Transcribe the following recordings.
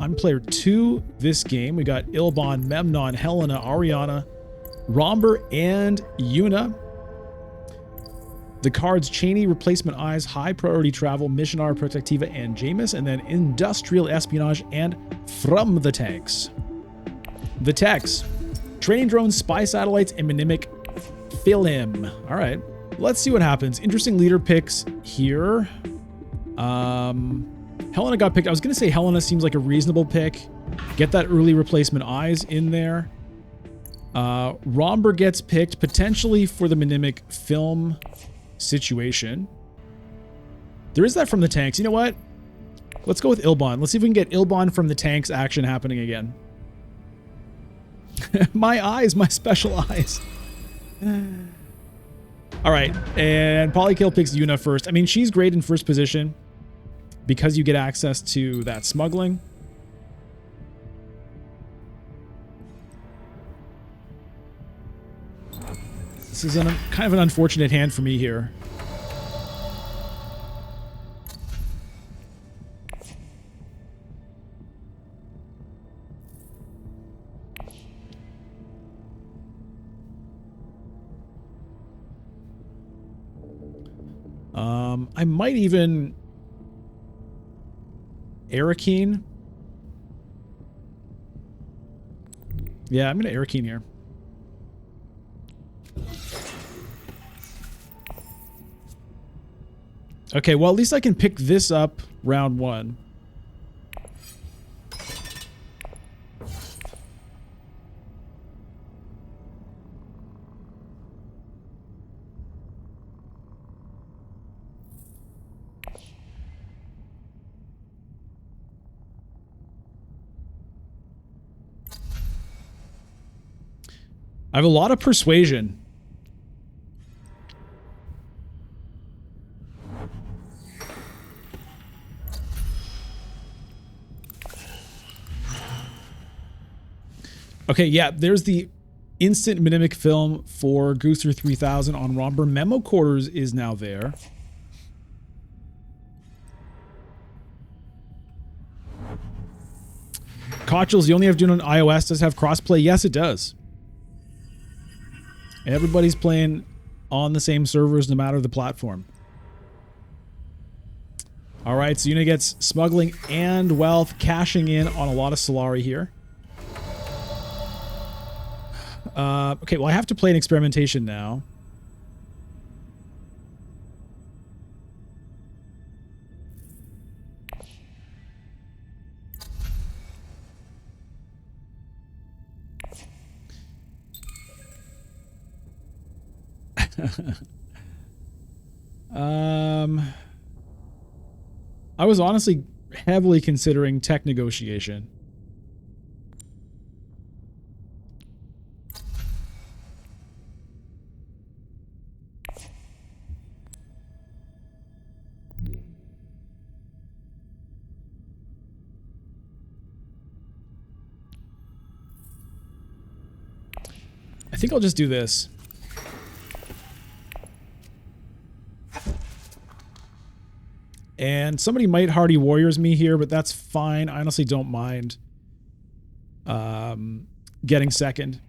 I'm player 2 this game. We got Ilban, Memnon, Helena, Ariana, Romber, and Yuna. The cards Cheney, Replacement Eyes, High Priority Travel, Missionar, Protectiva, and Jameis, and then Industrial Espionage and From the Tanks. The techs: Training Drones, Spy Satellites, and Mnemic Film. All right, let's see what happens. Interesting leader picks here. Helena got picked. I was going to say Helena seems like a reasonable pick. Get that early Replacement Eyes in there. Romber gets picked potentially for the Mnemic Film situation. There is that From the Tanks. You know what? Let's go with Ilban. Let's see if we can get Ilban From the Tanks action happening again. My eyes, my special eyes. All right, and Polykill picks Yuna first. I mean, she's great in first position because you get access to that smuggling. This is kind of an unfortunate hand for me here. I might even Arakeen. Yeah, I'm going to Arakeen here. Okay, well, at least I can pick this up round 1. I have a lot of persuasion. Okay, yeah, there's the instant Mnemic Film for Gooster 3000 on Romber. Memo Quarters is now there. Kochels, you only have Dune on iOS. Does it have crossplay? Yes, it does. Everybody's playing on the same servers no matter the platform. All right, so Yuna gets smuggling and wealth, cashing in on a lot of Solari here. Okay, well, I have to play an experimentation now. I was honestly heavily considering tech negotiation. I think I'll just do this. And somebody might Hardy Warriors me here, but that's fine. I honestly don't mind getting second.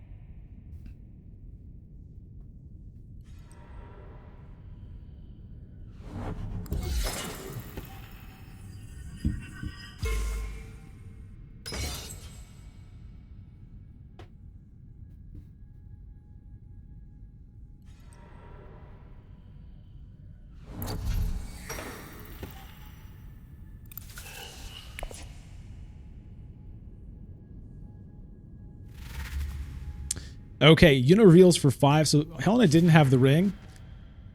Okay, Yuna reveals for 5, so Helena didn't have the ring.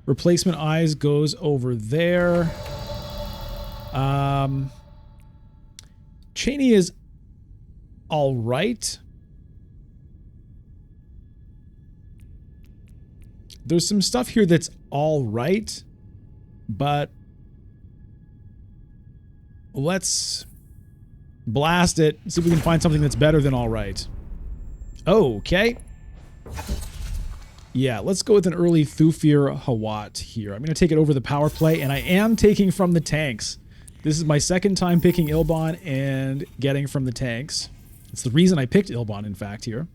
Replacement Eyes goes over there. Cheney is all right. There's some stuff here that's all right, but let's blast it, see if we can find something that's better than all right. Okay. Yeah, let's go with an early Thufir Hawat here. I'm going to take it over the power play, and I am taking From the Tanks. This is my second time picking Ilban and getting from the tanks. It's the reason I picked Ilban, in fact, here.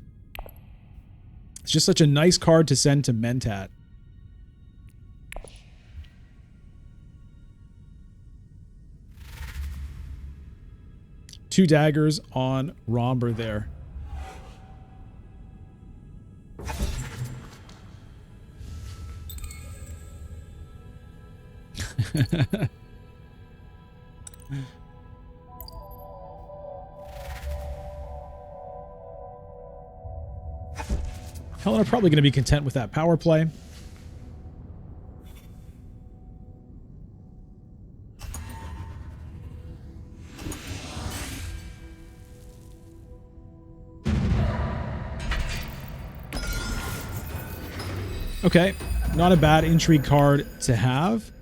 It's just such a nice card to send to Mentat. Two daggers on Romber there. Helena probably going to be content with that power play. Okay, not a bad intrigue card to have.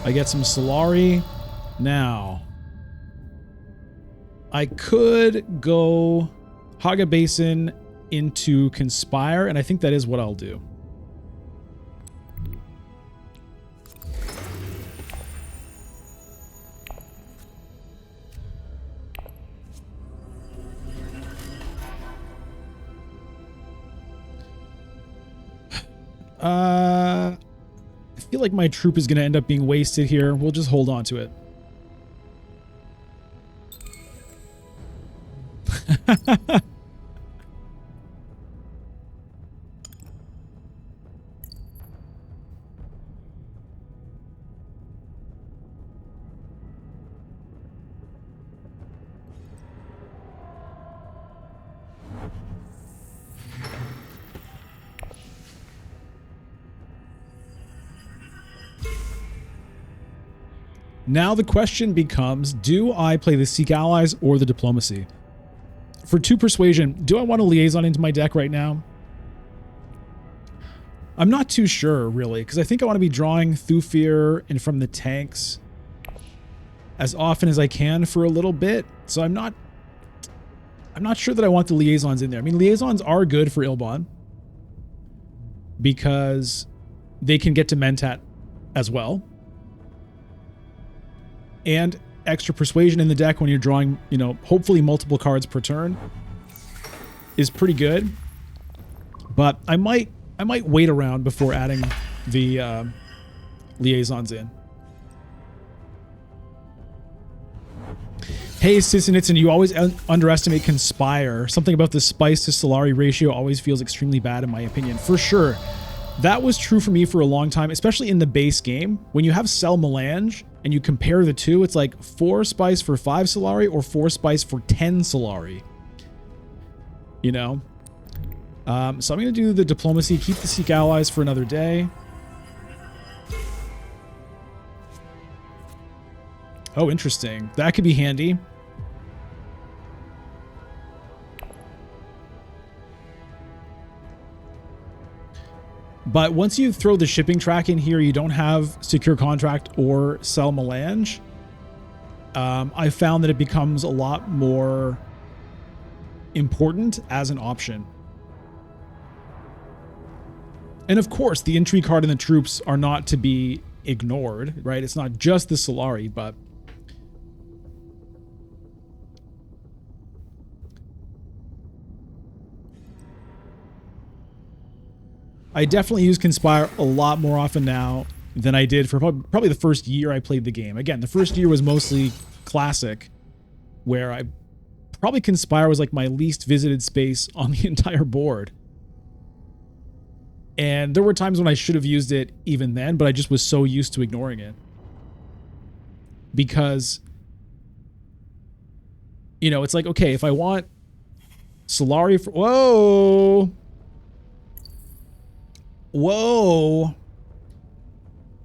I get some Solari. Now, I could go Haga Basin into Conspire, and I think that is what I'll do. I feel like my troop is going to end up being wasted here. We'll just hold on to it. Now the question becomes, do I play the Seek Allies or the Diplomacy? For 2 Persuasion, do I want a Liaison into my deck right now? I'm not too sure, really, because I think I want to be drawing Thufir and from the tanks as often as I can for a little bit. So I'm not sure that I want the Liaisons in there. I mean, Liaisons are good for Ilban because they can get to Mentat as well. And extra Persuasion in the deck when you're drawing, you know, hopefully multiple cards per turn is pretty good. But I might wait around before adding the Liaisons in. Hey, Sissinitson, you always underestimate Conspire. Something about the Spice to Solari ratio always feels extremely bad in my opinion. For sure. That was true for me for a long time, especially in the base game. When you have Cell Melange and you compare the two, it's like 4 Spice for 5 Solari or 4 Spice for 10 Solari. You know? So I'm going to do the Diplomacy, keep the Seek Allies for another day. Oh, interesting. That could be handy. But once you throw the shipping track in here, you don't have Secure Contract or Sell Melange. I found that it becomes a lot more important as an option. And of course, the Intrigue card and the troops are not to be ignored, right? It's not just the Solari, but I definitely use Conspire a lot more often now than I did for probably the first year I played the game. Again, the first year was mostly Classic, where I probably Conspire was like my least visited space on the entire board. And there were times when I should have used it even then, but I just was so used to ignoring it. Because, you know, it's like, okay, if I want Solari for... Whoa! Whoa!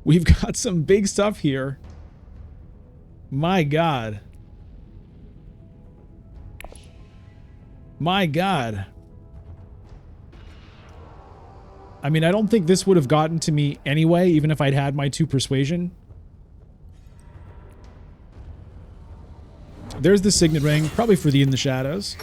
We've got some big stuff here. My God. My God. I mean, I don't think this would have gotten to me anyway, even if I'd had my 2 Persuasion. There's the Signet Ring, probably for the In the Shadows.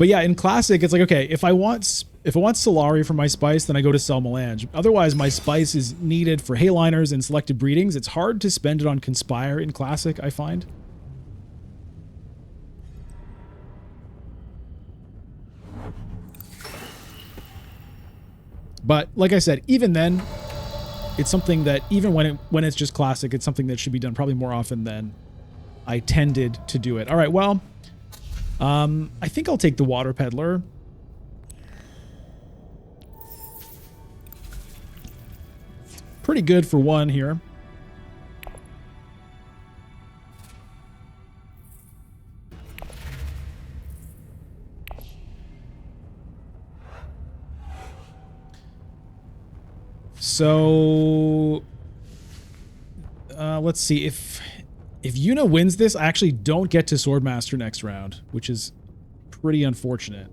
But yeah, in Classic, it's like, okay, if I want Solari for my spice, then I go to sell Melange. Otherwise, my spice is needed for Hayliners and selected breedings. It's hard to spend it on Conspire in Classic, I find. But like I said, even then, it's something that even when it's just Classic, it's something that should be done probably more often than I tended to do it. All right, well, I think I'll take the Water Peddler. Pretty good for one here. So let's see, if Yuna wins this, I actually don't get to Swordmaster next round, which is pretty unfortunate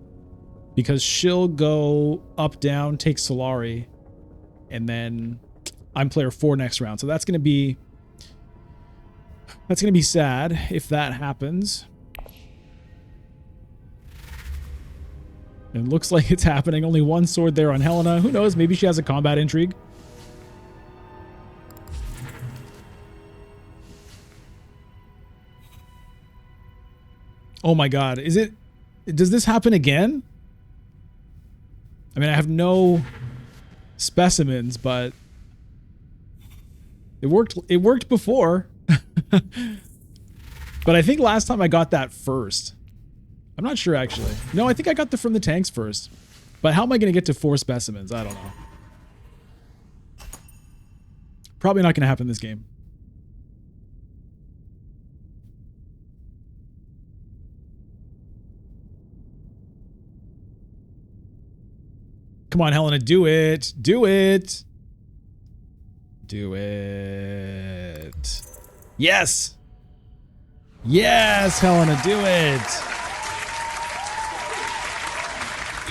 because she'll go up, down, take Solari, and then I'm player 4 next round. So that's going to be sad if that happens. It looks like it's happening. Only one sword there on Helena. Who knows? Maybe she has a combat intrigue. Oh my god. Does this happen again? I mean, I have no specimens, but it worked before. But I think last time I got that first. I'm not sure, actually. No, I think I got from the tanks first. But how am I going to get to 4 specimens? I don't know. Probably not going to happen in this game. Come on, Helena, do it. Do it. Do it. Yes. Yes, Helena, do it.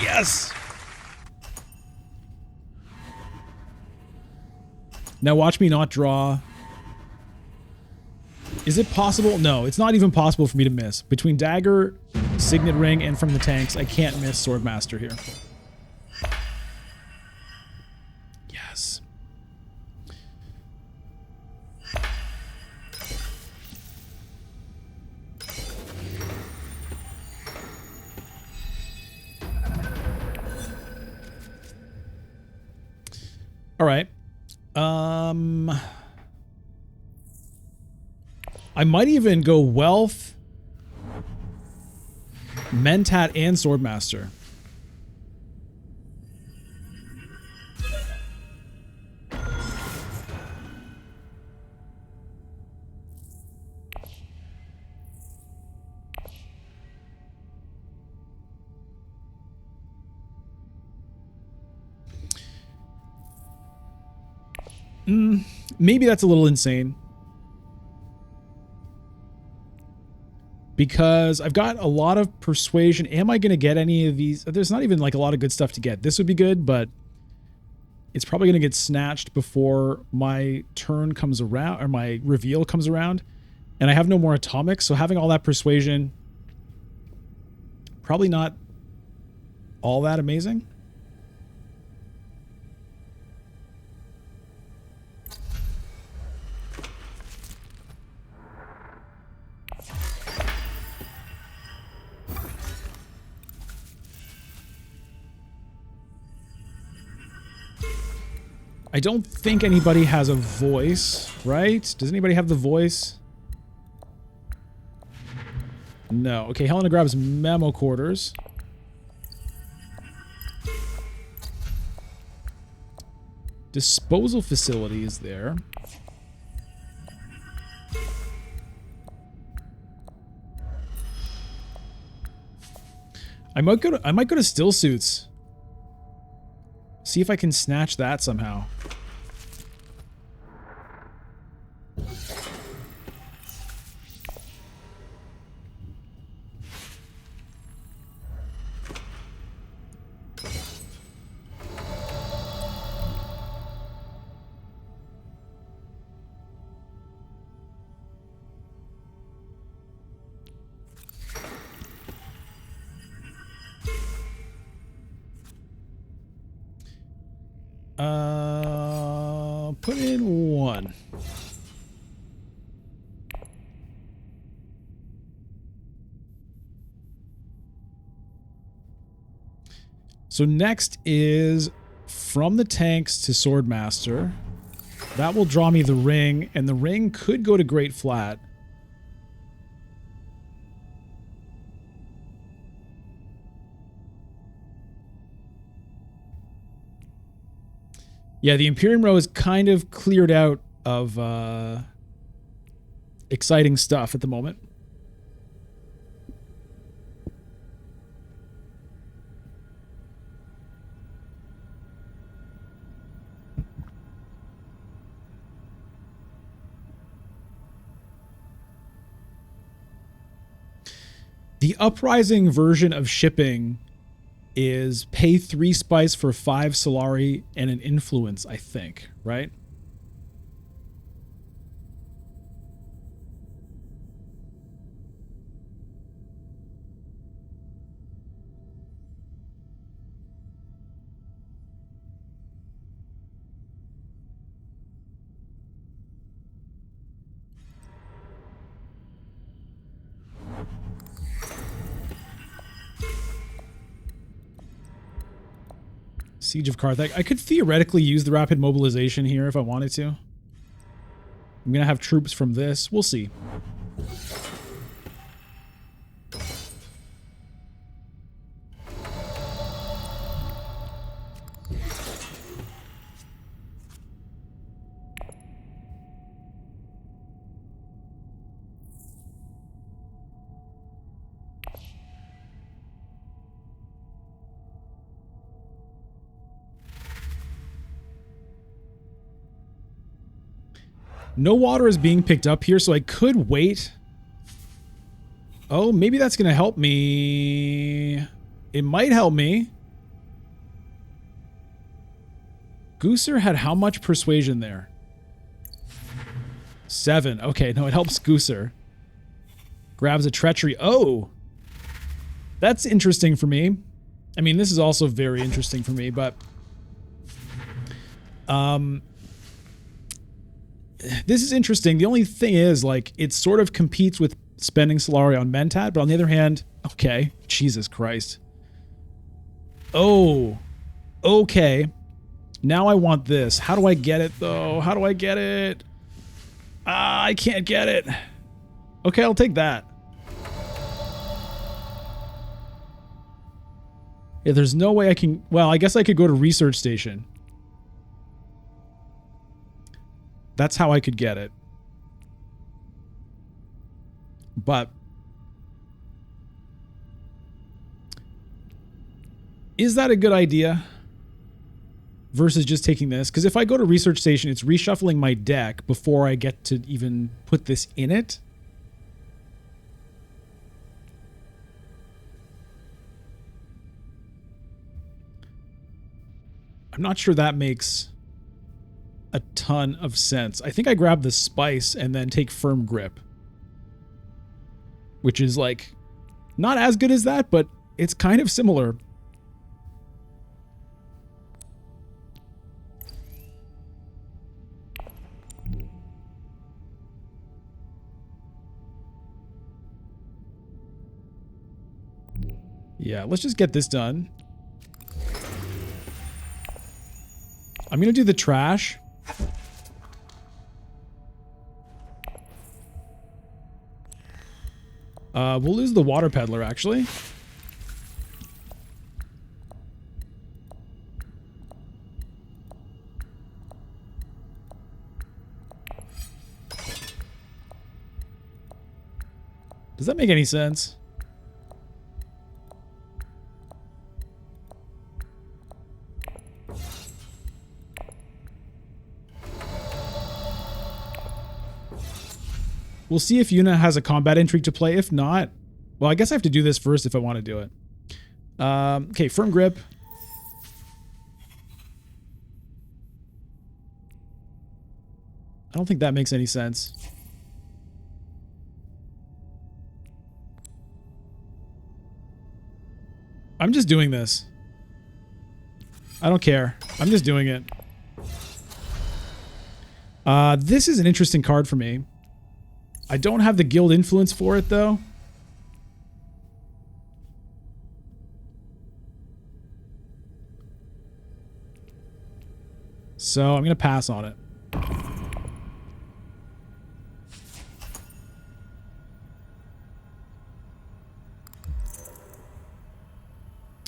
Yes. Now watch me not draw. Is it possible? No, it's not even possible for me to miss. Between Dagger, Signet Ring, and from the tanks, I can't miss Swordmaster here. Yes. All right. I might even go Wealth, Mentat, and Swordmaster. Maybe that's a little insane. Because I've got a lot of persuasion. Am I going to get any of these? There's not even like a lot of good stuff to get. This would be good, but it's probably going to get snatched before my turn comes around, or my reveal comes around. And I have no more atomics, so having all that persuasion, probably not all that amazing. I don't think anybody has a voice, right? Does anybody have the voice? No. Okay, Helena grabs Memo Quarters. Disposal facility is there. I might go to Still Suits. See if I can snatch that somehow. Put in 1. So next is from the tanks to Swordmaster. That will draw me the ring, and the ring could go to Great Flat. Yeah, the Imperium row is kind of cleared out of exciting stuff at the moment. The Uprising version of shipping is pay 3 spice for 5 Solari and an influence, I think, right? Siege of Carthage. I could theoretically use the rapid mobilization here if I wanted to. I'm going to have troops from this. We'll see. No water is being picked up here, so I could wait. Oh, maybe that's going to help me. It might help me. Gooser had how much persuasion there? 7. Okay, no, it helps Gooser. Grabs a treachery. Oh! That's interesting for me. I mean, this is also very interesting for me, but... this is interesting. The only thing is, like, it sort of competes with spending Solari on Mentat, but on the other hand, okay. Jesus Christ. Oh. Okay. Now I want this. How do I get it, though? How do I get it? I can't get it. Okay, I'll take that. Yeah, there's no way I can... Well, I guess I could go to Research Station. That's how I could get it. But is that a good idea versus just taking this? Because if I go to Research Station, it's reshuffling my deck before I get to even put this in it. I'm not sure that makes a ton of sense. I think I grab the spice and then take Firm Grip, which is like not as good as that, but it's kind of similar. Yeah, let's just get this done. I'm going to do the trash. We'll lose the water peddler, actually. Does that make any sense? We'll see if Yuna has a combat intrigue to play. If not, well, I guess I have to do this first if I want to do it. Okay, Firm Grip. I don't think that makes any sense. I'm just doing this. I don't care. I'm just doing it. This is an interesting card for me. I don't have the guild influence for it, though. So I'm going to pass on it.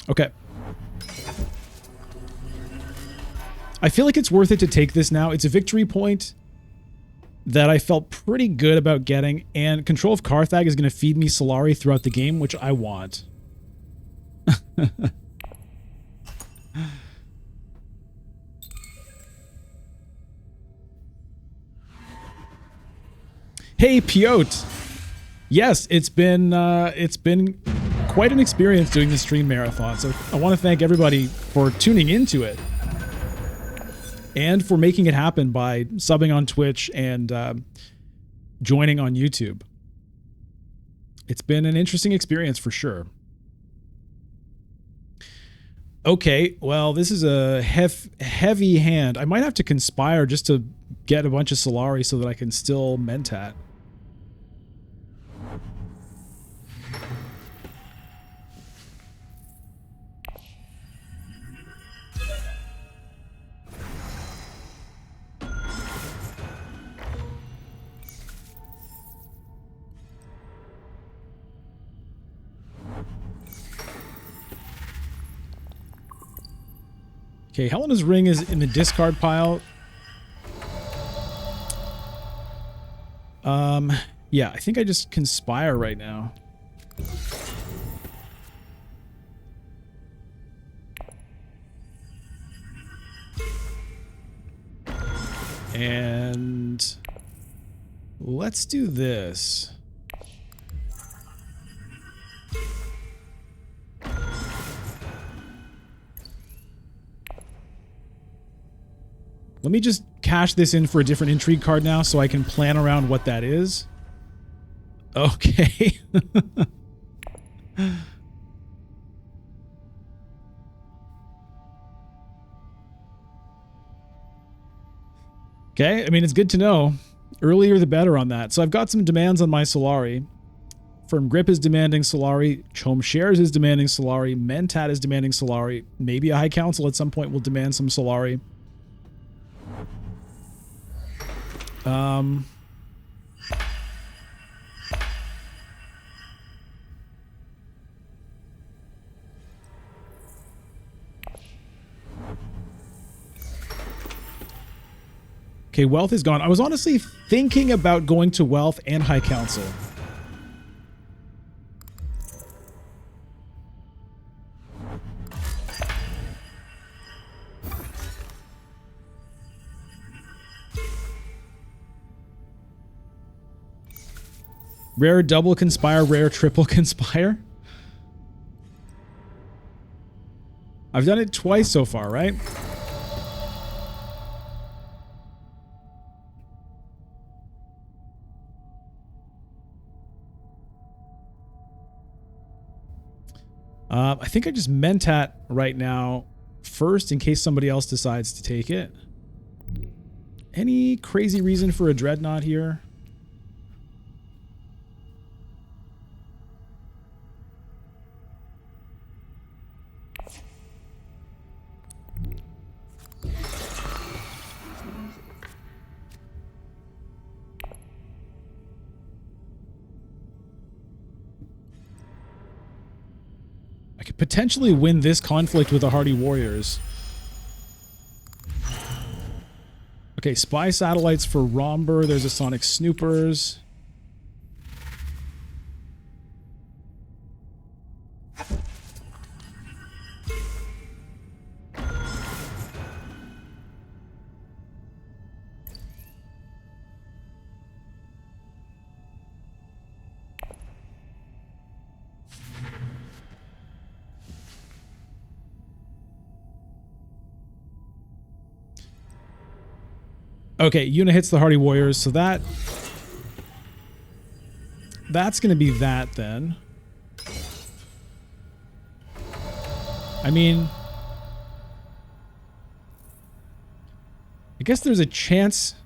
Okay. I feel like it's worth it to take this now. It's a victory point that I felt pretty good about getting, and Control of Carthag is going to feed me Solari throughout the game, which I want. Hey, Piotr. Yes, it's been quite an experience doing the stream marathon, so I want to thank everybody for tuning into it and for making it happen by subbing on Twitch and joining on YouTube. It's been an interesting experience for sure. Okay, well, this is a heavy hand. I might have to conspire just to get a bunch of Solari so that I can still Mentat. Okay, Helena's Ring is in the discard pile. Yeah, I think I just conspire right now. And let's do this. Let me just cash this in for a different intrigue card now so I can plan around what that is. Okay. Okay, I mean, it's good to know. Earlier the better on that. So I've got some demands on my Solari. Firm Grip is demanding Solari. Chom Shares is demanding Solari. Mentat is demanding Solari. Maybe a High Council at some point will demand some Solari. Okay, Wealth is gone. I was honestly thinking about going to Wealth and High Council. Rare double conspire, rare triple conspire. I've done it twice so far, right? I think I just Mentat right now first in case somebody else decides to take it. Any crazy reason for a Dreadnought here? I could potentially win this conflict with the Hardy Warriors. Okay, Spy Satellites for Romber. There's a Sonic Snoopers. Okay, Yuna hits the Hardy Warriors, so that's going to be that then. I mean, I guess there's a chance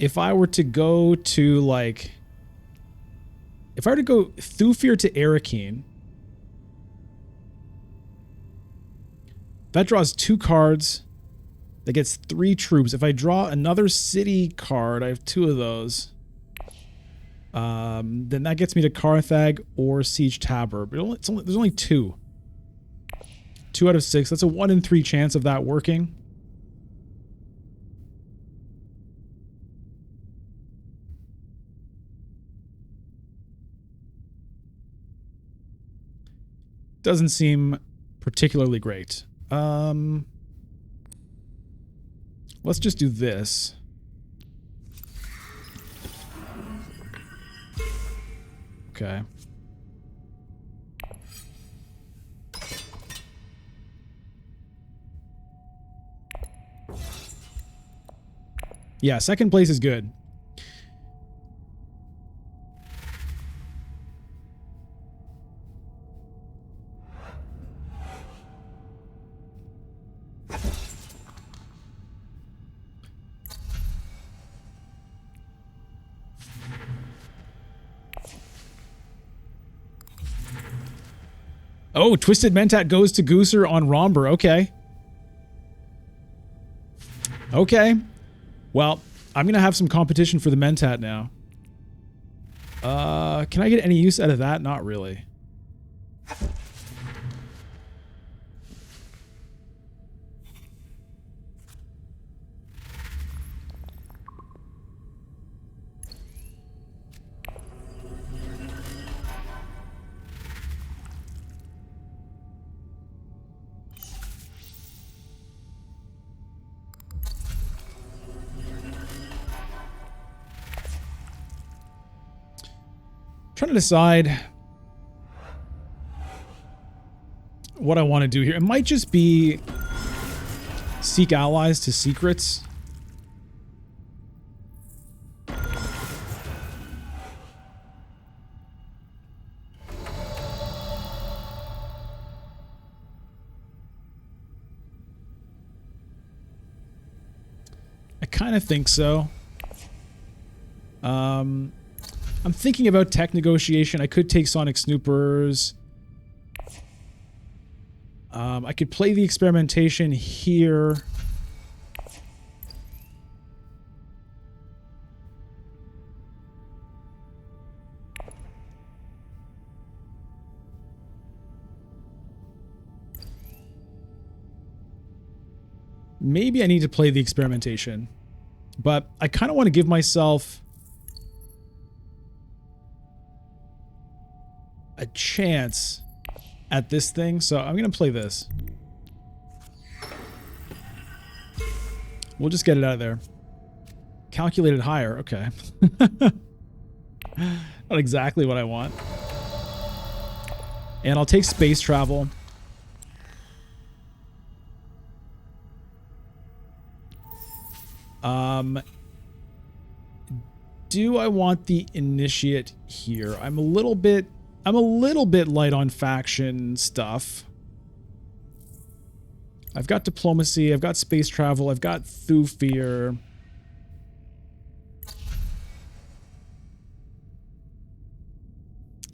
if I were to go to like, if I were to go Thufir to Arakeen, that draws 2 cards. That gets 3 troops. If I draw another city card, I have 2 of those. Then that gets me to Carthag or Siege Tabor. But there's only 2. 2 out of 6. That's a 1 in 3 chance of that working. Doesn't seem particularly great. Let's just do this. Okay. Yeah, second place is good. Oh, Twisted Mentat goes to Gooser on Romber. Okay. Okay. Well, I'm going to have some competition for the Mentat now. Can I get any use out of that? Not really. Trying to decide what I want to do here. It might just be seek allies to secrets. I kind of think so. I'm thinking about tech negotiation. I could take Sonic Snoopers. I could play the experimentation here. Maybe I need to play the experimentation. But I kind of want to give myself a chance at this thing, so I'm going to play this. We'll just get it out of there. Calculated higher, okay. Not exactly what I want. And I'll take space travel. Do I want the initiate here? I'm a little bit light on faction stuff. I've got diplomacy, I've got space travel, I've got Thufir.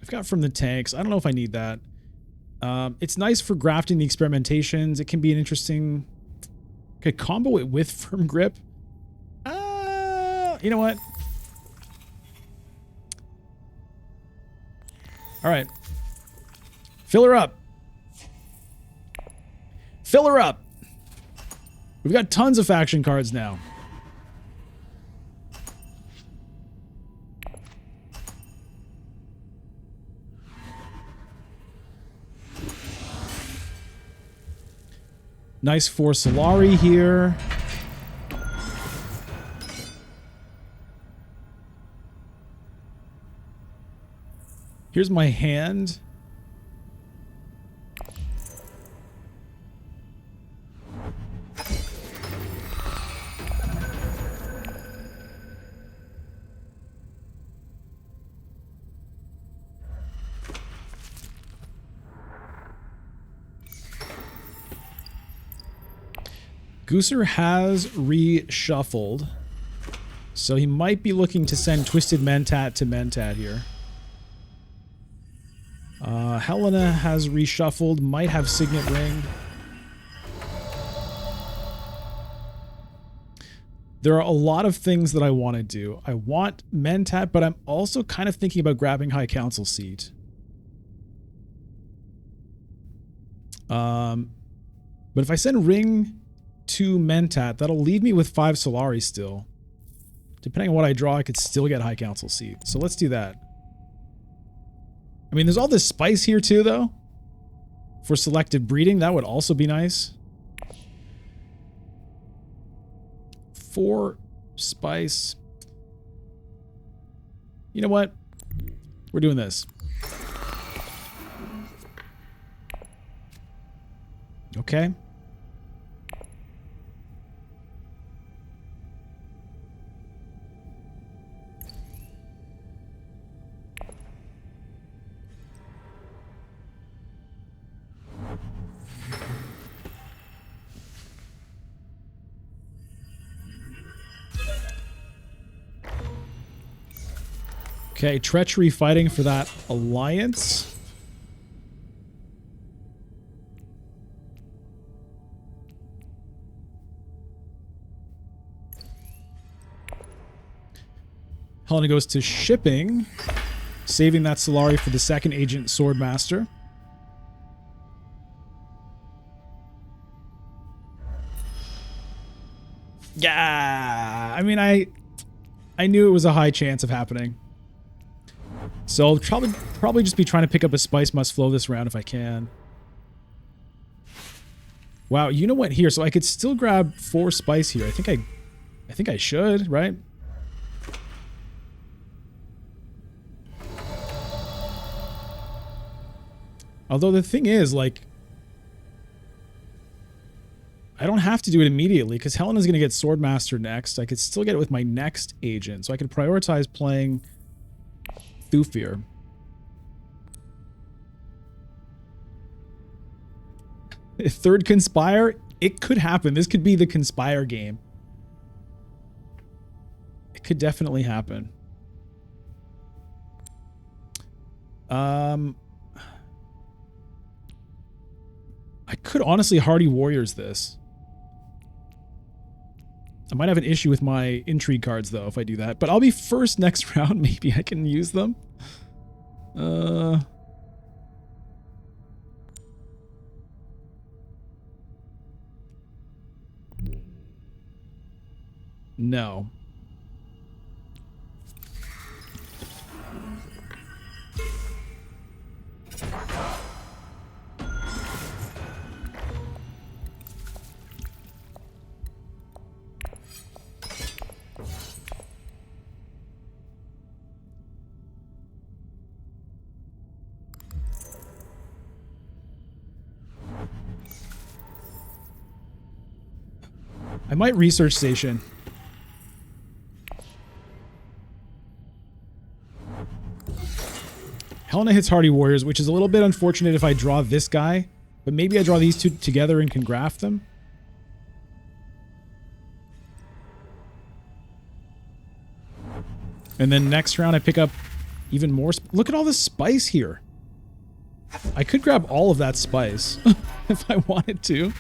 I've got from the tanks. I don't know if I need that. It's nice for grafting the experimentations. It can be an interesting... Okay, combo it with firm grip. You know what? All right. Fill her up. Fill her up. We've got tons of faction cards now. Nice for Solari here. Here's my hand. Gooser has reshuffled. So he might be looking to send Twisted Mentat to Mentat here. Helena has reshuffled, might have Signet Ring. There are a lot of things that I want to do. I want Mentat, but I'm also kind of thinking about grabbing High Council seat. But if I send Ring to Mentat, that'll leave me with 5 Solari still. Depending on what I draw, I could still get High Council seat. So let's do that. I mean, there's all this spice here too, though. For selective breeding, that would also be nice. 4 spice. You know what? We're doing this. Okay. Okay, treachery fighting for that alliance. Helena goes to shipping, saving that Solari for the second agent Swordmaster. Yeah, I mean, I knew it was a high chance of happening. So I'll probably just be trying to pick up a Spice Must Flow this round if I can. Wow, you know what here? So I could still grab 4 spice here. I think I should, right? Although the thing is, like, I don't have to do it immediately because Helena's going to get Swordmaster next. I could still get it with my next agent. So I could prioritize playing Thufir. Third Conspire? It could happen. This could be the Conspire game. It could definitely happen. I could honestly Hardy Warriors this. I might have an issue with my intrigue cards, though, if I do that. But I'll be first next round. Maybe I can use them. No. I might research station. Helena hits Hardy Warriors, which is a little bit unfortunate if I draw this guy. But maybe I draw these two together and can graph them. And then next round I pick up even more. Look at all this spice here. I could grab all of that spice if I wanted to.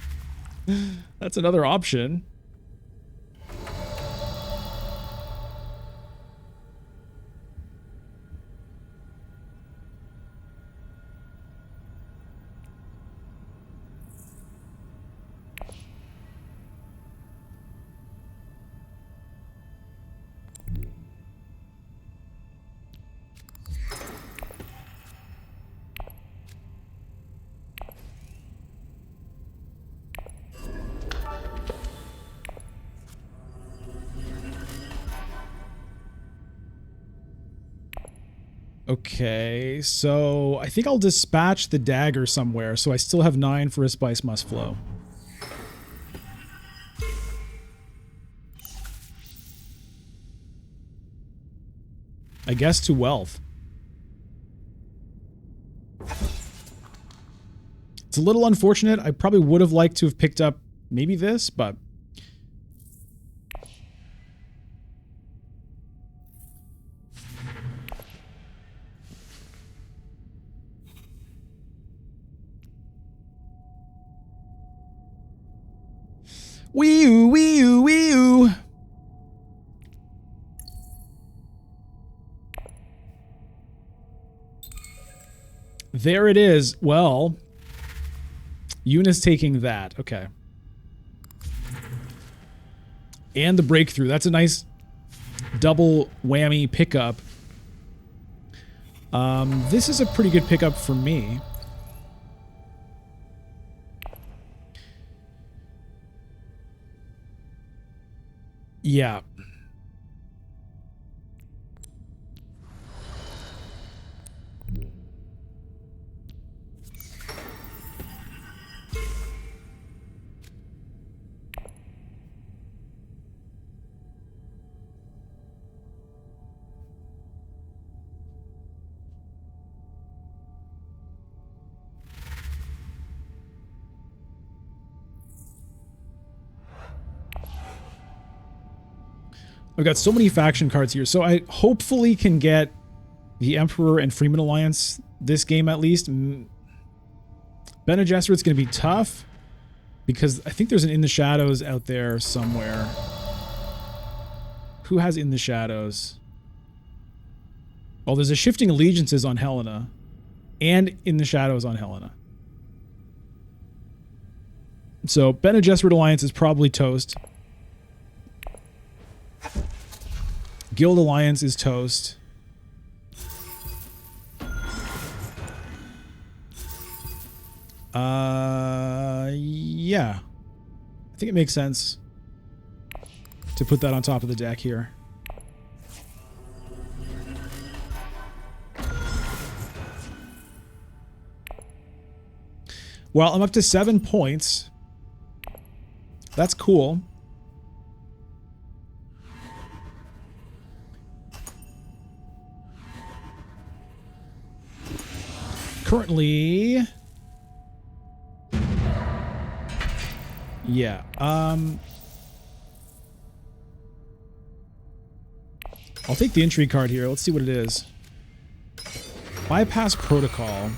That's another option. Okay, so I think I'll dispatch the dagger somewhere, so I still have 9 for a Spice Must Flow. I guess to wealth. It's a little unfortunate. I probably would have liked to have picked up maybe this, but Wee-oo, wee-oo, wee-oo. There it is. Well, Yuna's taking that. Okay. And the breakthrough. That's a nice double whammy pickup. This is a pretty good pickup for me. Yeah. I've got so many faction cards here, so I hopefully can get the Emperor and Freeman Alliance this game at least. Bene Gesserit's going to be tough because I think there's an In the Shadows out there somewhere. Who has In the Shadows? Oh, there's a Shifting Allegiances on Helena and In the Shadows on Helena. So Bene Gesserit Alliance is probably toast. Guild Alliance is toast. Yeah. I think it makes sense to put that on top of the deck here. Well, I'm up to 7 points. That's cool. Currently, yeah. I'll take the intrigue card here. Let's see what it is. Bypass protocol.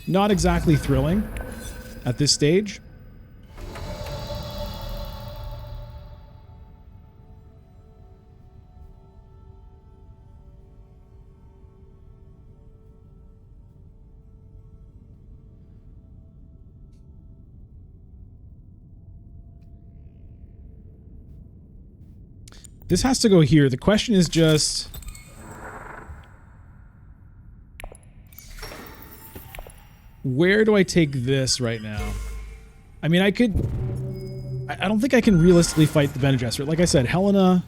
Not exactly thrilling at this stage. This has to go here. The question is just... where do I take this right now? I mean, I could... I don't think I can realistically fight the Bene Gesserit. Like I said, Helena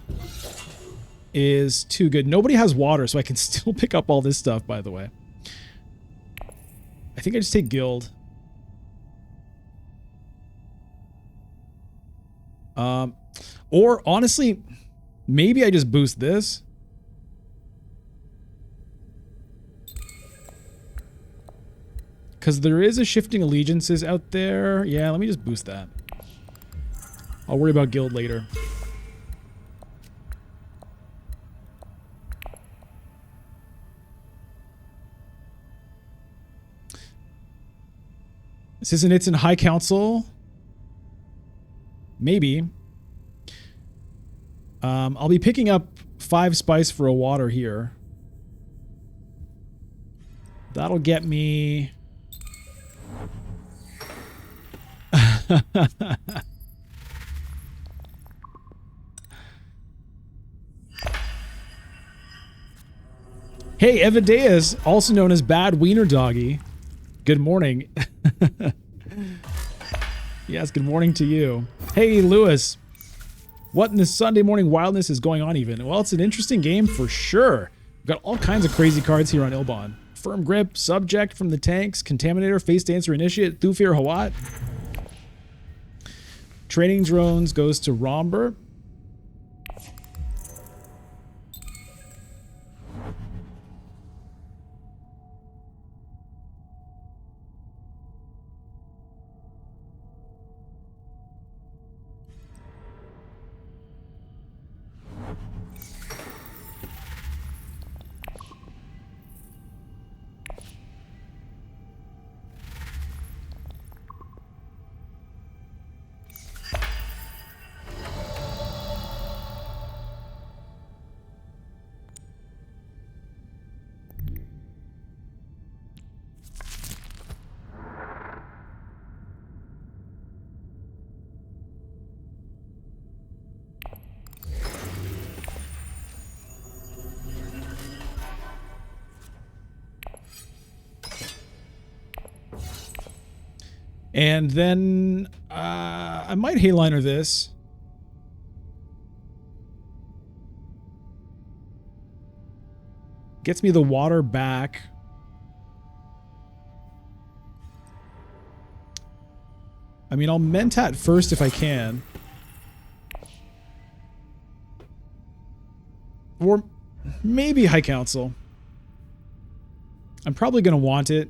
is too good. Nobody has water, so I can still pick up all this stuff, by the way. I think I just take Guild. Or, honestly... maybe I just boost this. Because there is a Shifting Allegiances out there. Yeah, let me just boost that. I'll worry about Guild later. This isn't it's in High Council. Maybe. I'll be picking up 5 spice for a water here. That'll get me... Hey, Evideus, also known as Bad Wiener Doggy. Good morning. Yes, good morning to you. Hey, Lewis. What in this Sunday morning wildness is going on even? Well, it's an interesting game for sure. We've got all kinds of crazy cards here on Ilban. Firm Grip, Subject from the tanks, Contaminator, Face Dancer Initiate, Thufir Hawat. Training Drones goes to Romber. And then I might Hayliner this. Gets me the water back. I mean, I'll Mentat first if I can. Or maybe High Council. I'm probably going to want it.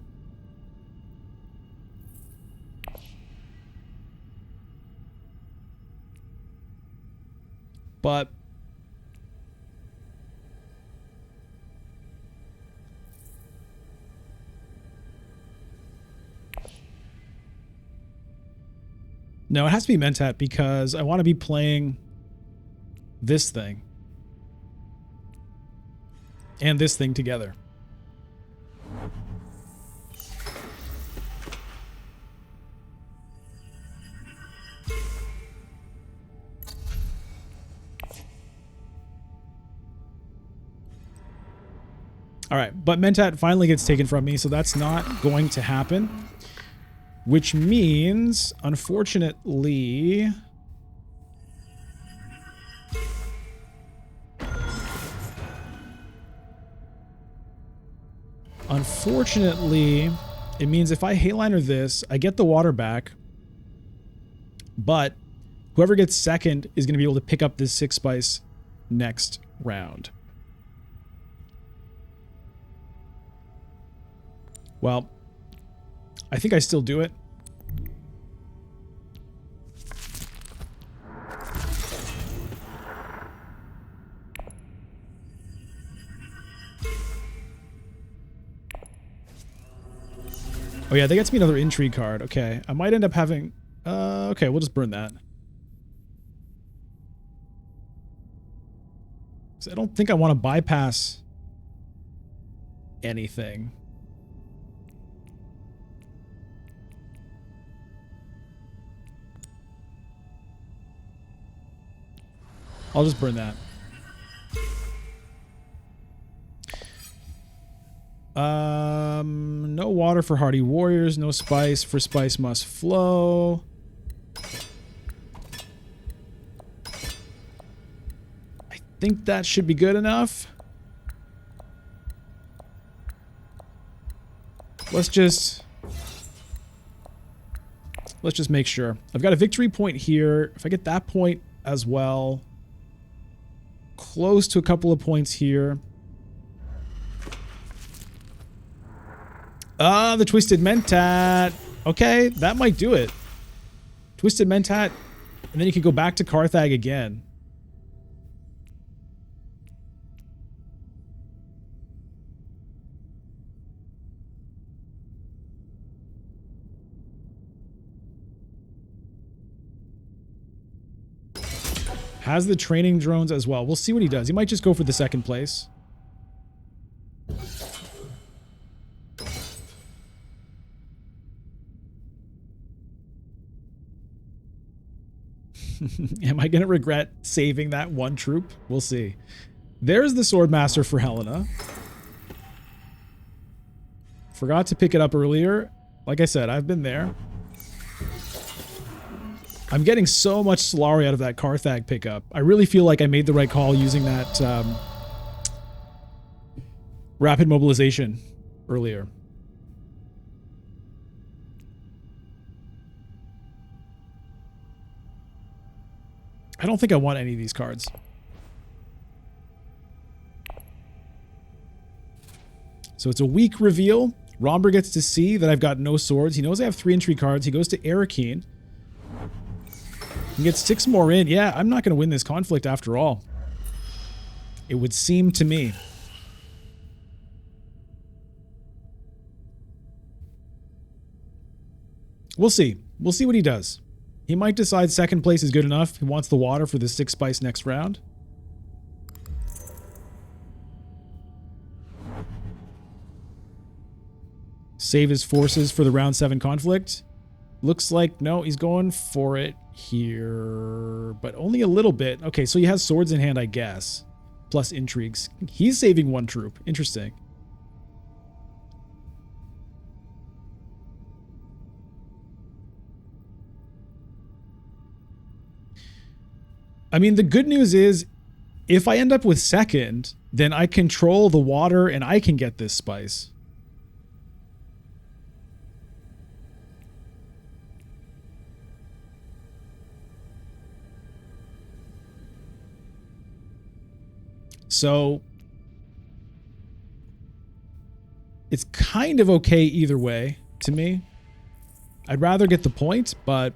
But no, it has to be Mentat because I want to be playing this thing and this thing together. All right, but Mentat finally gets taken from me, so that's not going to happen. Which means, unfortunately... Unfortunately, it means if I Hayliner this, I get the water back, but whoever gets second is going to be able to pick up this 6 spice next round. Well, I think I still do it. Oh yeah, they gets me another intrigue card. Okay, I might end up having... okay, we'll just burn that. So I don't think I want to bypass anything. I'll just burn that. No water for hardy warriors, no spice for spice must flow. I think that should be good enough. Let's just make sure. I've got a victory point here. If I get that point as well, close to a couple of points here. The Twisted Mentat. Okay, that might do it. Twisted Mentat, and then you can go back to Carthag again. Has the training drones as well. We'll see what he does. He might just go for the second place. Am I going to regret saving that one troop? We'll see. There's the Swordmaster for Helena. Forgot to pick it up earlier. Like I said, I've been there. I'm getting so much Solari out of that Carthag pickup. I really feel like I made the right call using that rapid mobilization earlier. I don't think I want any of these cards. So it's a weak reveal. Romber gets to see that I've got no swords. He knows I have 3 intrigue cards. He goes to Arakeen. He gets 6 more in. Yeah, I'm not going to win this conflict after all. It would seem to me. We'll see. We'll see what he does. He might decide second place is good enough. He wants the water for the 6 spice next round. Save his forces for the round 7 conflict. Looks like, no, he's going for it here, but only a little bit. Okay, so he has swords in hand, I guess, plus intrigues. He's saving 1 troop. Interesting. I mean, the good news is if I end up with second, then I control the water and I can get this spice. So it's kind of okay either way to me. I'd rather get the point, but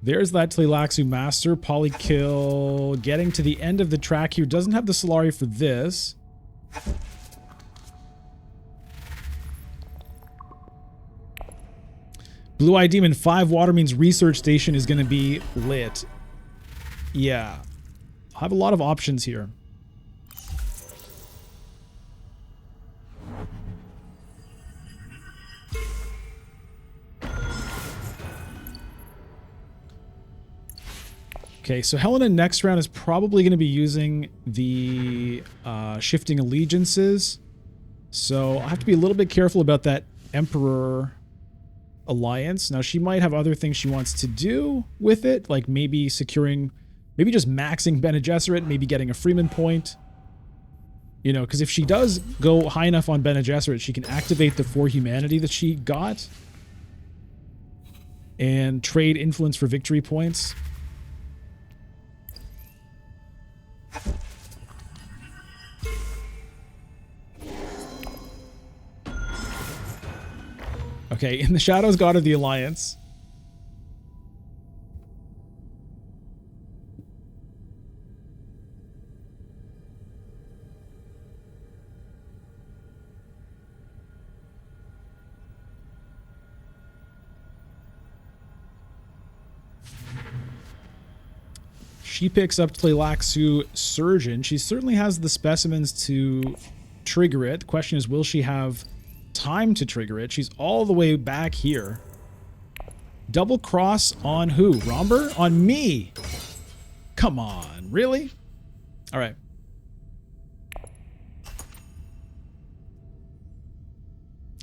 there's that Tleilaxu Master. Polykill getting to the end of the track here. Doesn't have the Solari for this. Blue-Eye Demon, 5 water means research station is going to be lit. Yeah. I have a lot of options here. Okay, so Helena next round is probably going to be using the shifting allegiances. So I have to be a little bit careful about that Emperor alliance. Now, she might have other things she wants to do with it, like maybe securing, maybe just maxing Bene Gesserit, maybe getting a Freeman point. You know, because if she does go high enough on Bene Gesserit, she can activate the 4 humanity that she got and trade influence for victory points. Okay, in the Shadows God of the Alliance. She picks up Tleilaxu Surgeon. She certainly has the specimens to trigger it. The question is, will she have time to trigger it? She's all the way back here. Double cross on who? Romber? On me! Come on, really? Alright.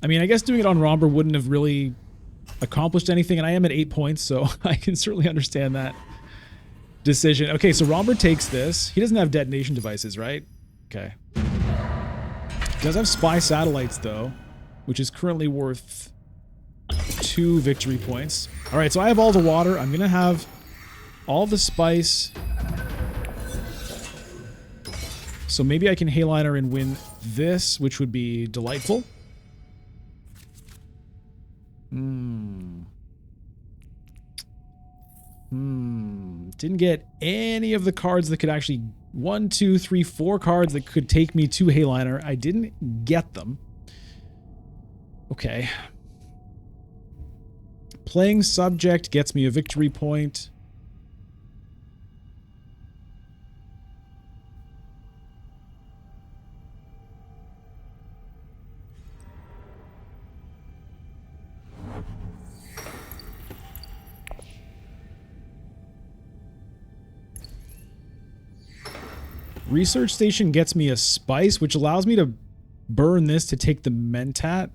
I mean, I guess doing it on Romber wouldn't have really accomplished anything, and I am at 8 points, so I can certainly understand that decision. Okay, so Romber takes this. He doesn't have detonation devices, right? Okay. He does have spy satellites, though, which is currently worth 2 victory points. All right, so I have all the water. I'm going to have all the spice. So maybe I can Hayliner and win this, which would be delightful. Didn't get any of the cards that could actually... 1, 2, 3, 4 cards that could take me to Hayliner. I didn't get them. Okay. Playing subject gets me a victory point. Research station gets me a spice, which allows me to burn this to take the Mentat,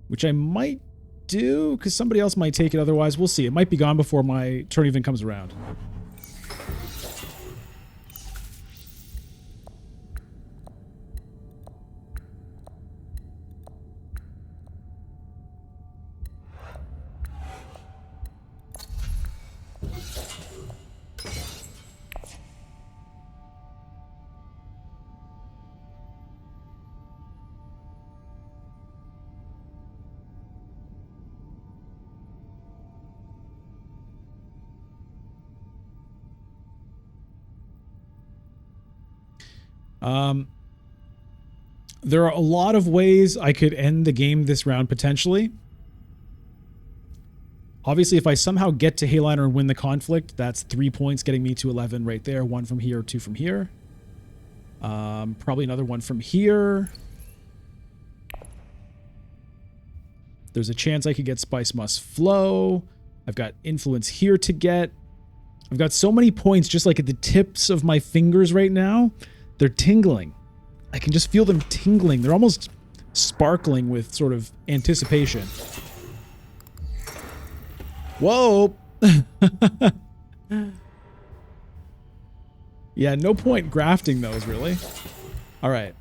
which I might do because somebody else might take it otherwise. We'll see. It might be gone before my turn even comes around. There are a lot of ways I could end the game this round, potentially. Obviously, if I somehow get to Hayliner and win the conflict, that's 3 points, getting me to 11 right there. 1 from here, 2 from here. Probably another 1 from here. There's a chance I could get Spice Must Flow. I've got influence here to get. I've got so many points just like at the tips of my fingers right now. They're tingling. I can just feel them tingling. They're almost sparkling with sort of anticipation. Whoa! Yeah, no point grafting those, really. All right.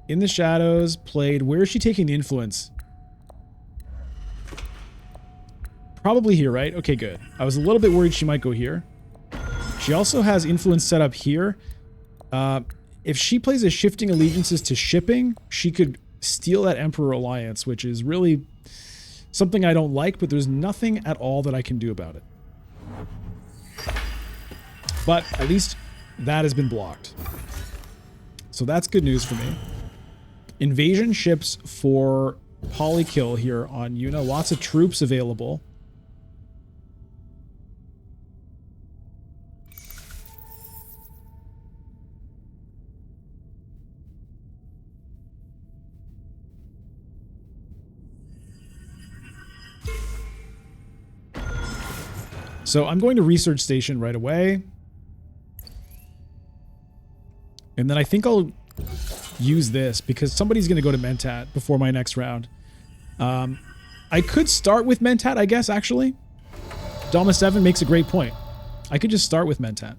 In the Shadows, played. Where is she taking the influence? Probably here, right? Okay, good. I was a little bit worried she might go here. She also has influence set up here. If she plays a shifting allegiances to shipping, she could steal that Emperor Alliance, which is really something I don't like, but there's nothing at all that I can do about it. But at least that has been blocked. So that's good news for me. Invasion ships for polykill here on Yuna. Lots of troops available. So I'm going to research station right away. And then I think I'll use this because somebody's going to go to Mentat before my next round. I could start with Mentat, I guess, actually. Dama7 makes a great point. I could just start with Mentat.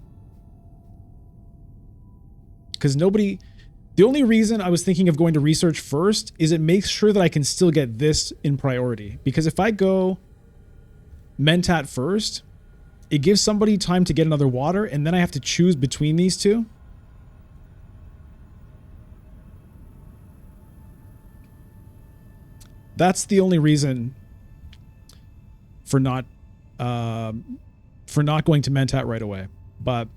Because nobody... The only reason I was thinking of going to research first is it makes sure that I can still get this in priority. Because if I go Mentat first, it gives somebody time to get another water, and then I have to choose between these two. That's the only reason for not going to Mentat right away. But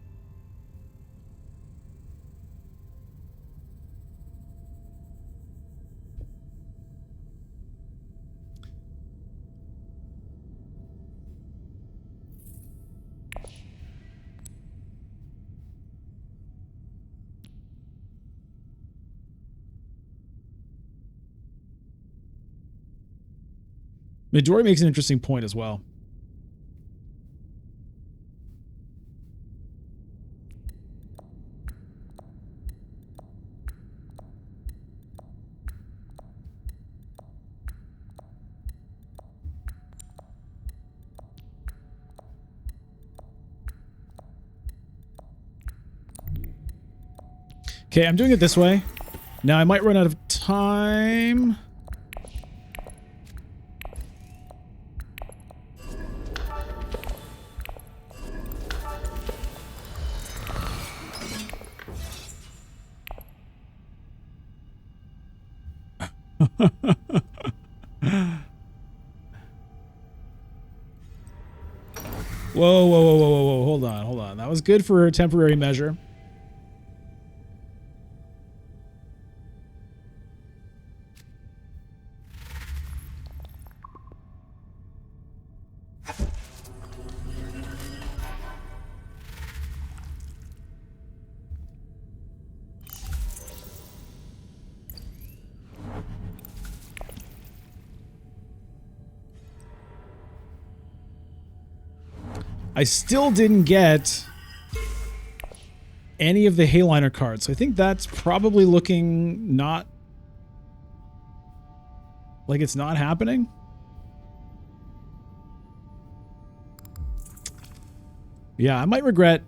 Midori makes an interesting point as well. Okay, I'm doing it this way. Now I might run out of time. Whoa, whoa, whoa, whoa, whoa, whoa, hold on, hold on. That was good for a temporary measure. I still didn't get any of the Hayliner cards. So I think that's probably looking not like it's not happening. Yeah, I might regret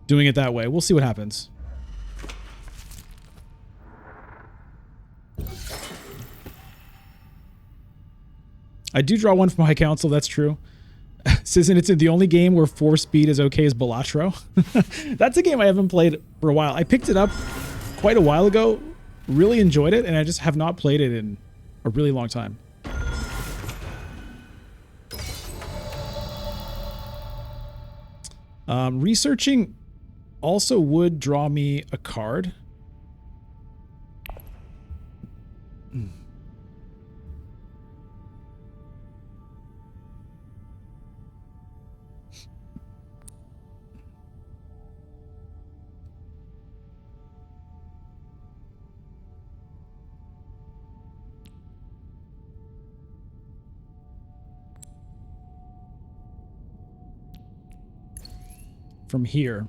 doing it that way. We'll see what happens. I do draw one from High Council, that's true. Isn't it the only game where 4 speed is okay is Balatro? That's a game I haven't played for a while. I picked it up quite a while ago, really enjoyed it, and I just have not played it in a really long time. Researching also would draw me a card. from here.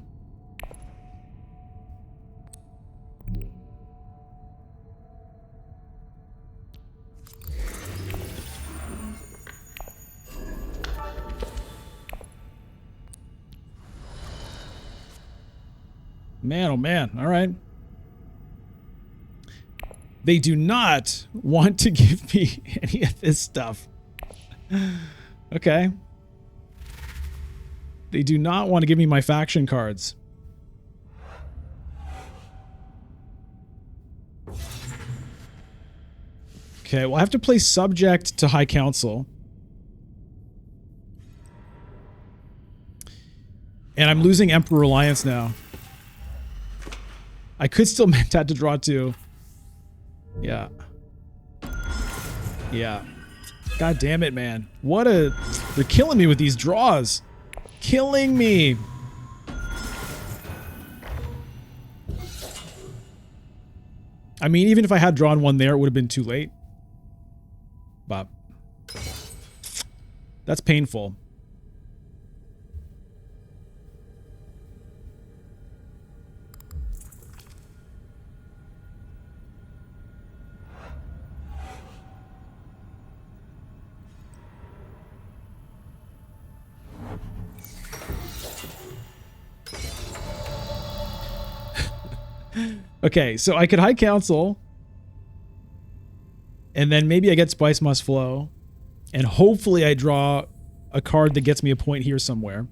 Man, oh man. All right. They do not want to give me any of this stuff. Okay. They do not want to give me my faction cards. Okay, well, I have to play subject to High Council. And I'm losing Emperor Alliance now. I could still mentat to draw 2. Yeah. Yeah. God damn it, man. What a... They're killing me with these draws. Killing me. I mean, even if I had drawn one there, it would have been too late. But... That's painful. Okay, so I could High Council, and then maybe I get Spice Must Flow, and hopefully I draw a card that gets me a point here somewhere.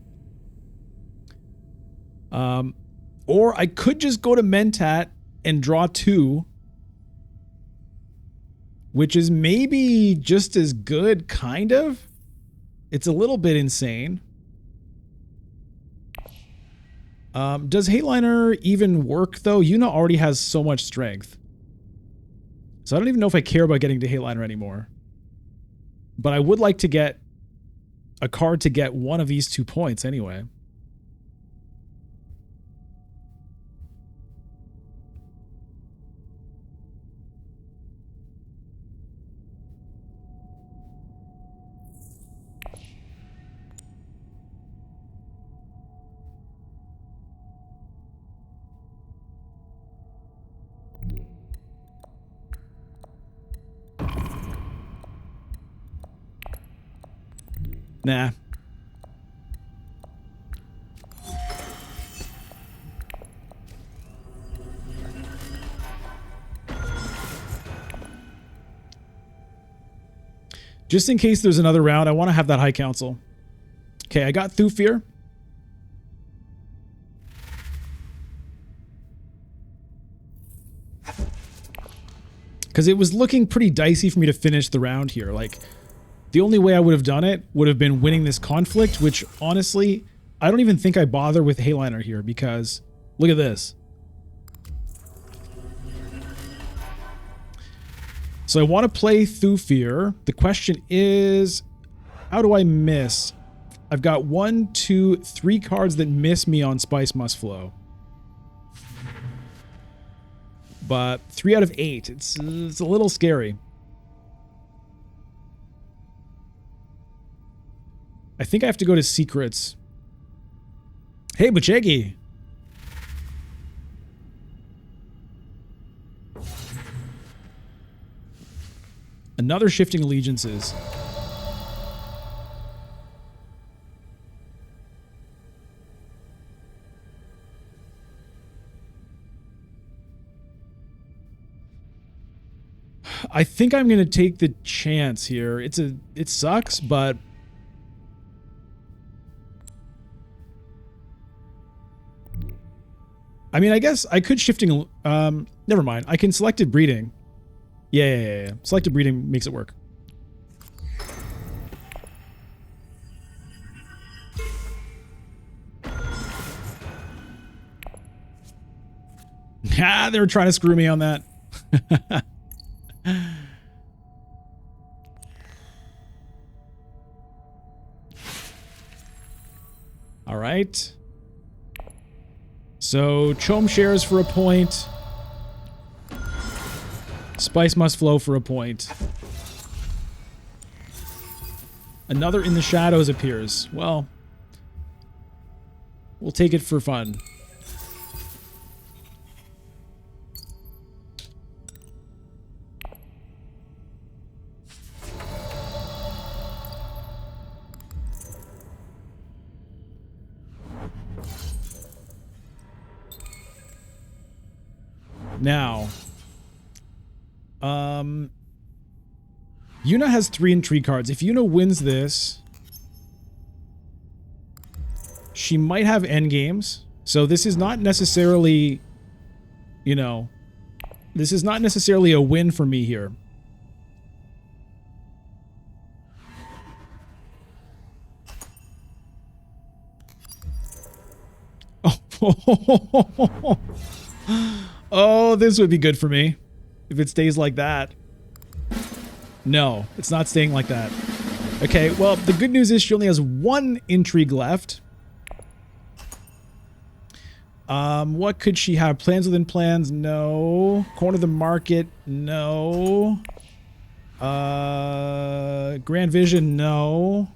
Or I could just go to Mentat and draw 2, which is maybe just as good, kind of. It's a little bit insane. Does Hateliner even work, though? Yuna already has so much strength. So I don't even know if I care about getting to Hateliner anymore. But I would like to get a card to get one of these 2 points anyway. Nah. Just in case there's another round, I want to have that High Council. Okay, I got Thufir. Because it was looking pretty dicey for me to finish the round here. Like, the only way I would have done it would have been winning this conflict, which, honestly, I don't even think I bother with Hayliner here, because look at this. So I want to play Thufir. The question is, how do I miss? I've got 1, 2, 3 cards that miss me on Spice Must Flow. But 3 out of 8. It's a little scary. I think I have to go to Secrets. Hey, Buchegi! Another Shifting Allegiances. I think I'm going to take the chance here. It sucks, but I mean, I guess I could Shifting, never mind. I can Selected Breeding. Yeah. Selected Breeding makes it work. Ah, they were trying to screw me on that. All right. So, Chom shares for a point. Spice Must Flow for a point. Another In the Shadows appears. Well, We'll take it for fun. Now, Yuna has 3 intrigue cards. If Yuna wins this, she might have endgames. So this is not necessarily, you know, this is not necessarily a win for me here. Oh. Oh, this would be good for me if it stays like that. No, it's not staying like that. Okay, well, the good news is she only has 1 intrigue left. What could she have? Plans within plans? No. Corner of the market? No. Grand vision? No.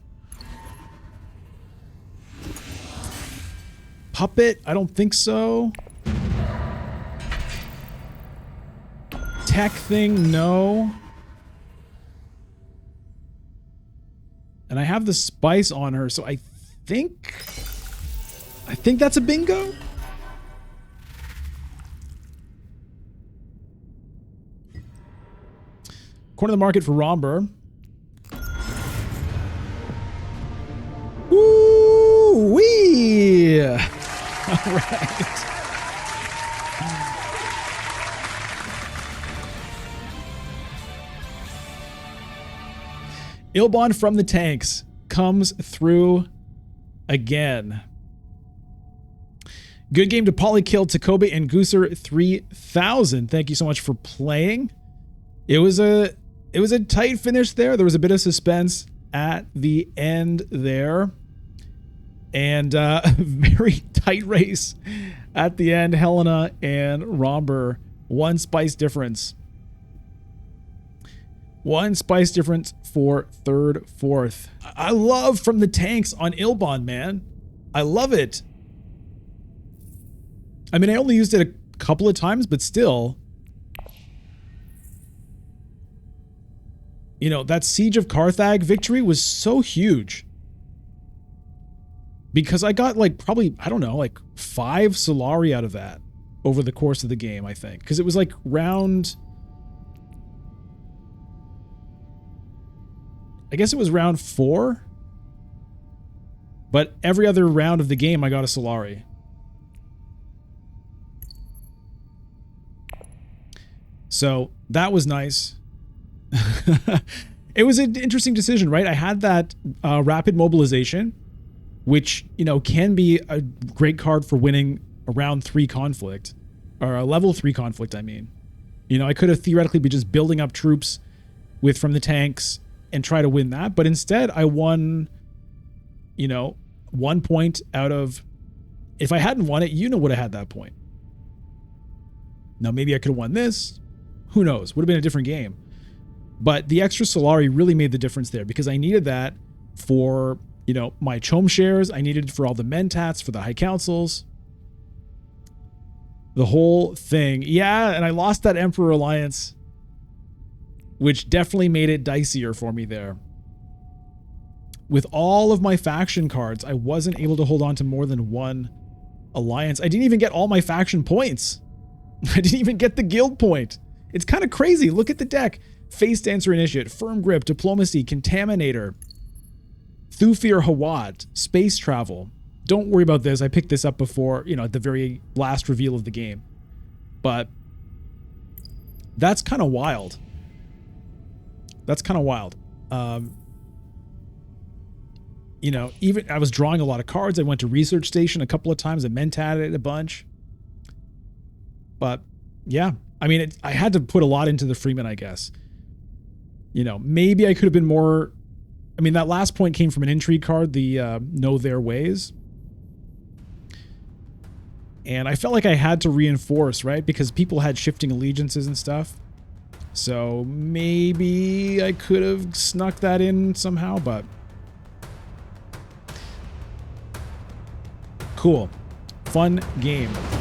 Puppet? I don't think so. Tech thing? No. And I have the spice on her, so I think that's a bingo. Corner of the market for Romber. Woo-wee! All right. Ilban from the tanks comes through again. Good game to Polykill, Takobe, and Gooser 3000. Thank you so much for playing. It was a tight finish there. There was a bit of suspense at the end there. And a very tight race at the end. Helena and Romber, 1 spice difference. 1 spice difference for 3rd, 4th. I love from the tanks on Ilban, man. I love it. I mean, I only used it a couple of times, but still. You know, that Siege of Carthage victory was so huge. Because I got like probably, I don't know, like 5 Solari out of that over the course of the game, I think. Because it was like round... I guess it was round 4. But every other round of the game, I got a Solari. So that was nice. It was an interesting decision, right? I had that rapid mobilization, which, you know, can be a great card for winning a round 3 conflict. Or a level 3 conflict, I mean. You know, I could have theoretically been just building up troops with from the tanks and try to win that. But instead, I won, you know, 1 point out of... If I hadn't won it, Yuna would have had that point. Now, maybe I could have won this. Who knows? Would have been a different game. But the extra Solari really made the difference there because I needed that for, you know, my Chom shares. I needed it for all the Mentats, for the High Councils. The whole thing. Yeah, and I lost that Emperor Alliance, which definitely made it dicier for me there. With all of my faction cards, I wasn't able to hold on to more than 1 alliance. I didn't even get all my faction points. I didn't even get the guild point. It's kind of crazy. Look at the deck. Face Dancer Initiate, Firm Grip, Diplomacy, Contaminator, Thufir Hawat, Space Travel. Don't worry about this. I picked this up before, you know, at the very last reveal of the game. But that's kind of wild. That's kind of wild. You know, even I was drawing a lot of cards. I went to Research Station a couple of times. I mentatted it a bunch. But yeah, I mean, I had to put a lot into the Freeman, I guess. You know, maybe I could have been more... I mean, that last point came from an intrigue card, the Know Their Ways. And I felt like I had to reinforce, right? Because people had shifting allegiances and stuff. So maybe I could have snuck that in somehow, but... Cool. Fun game.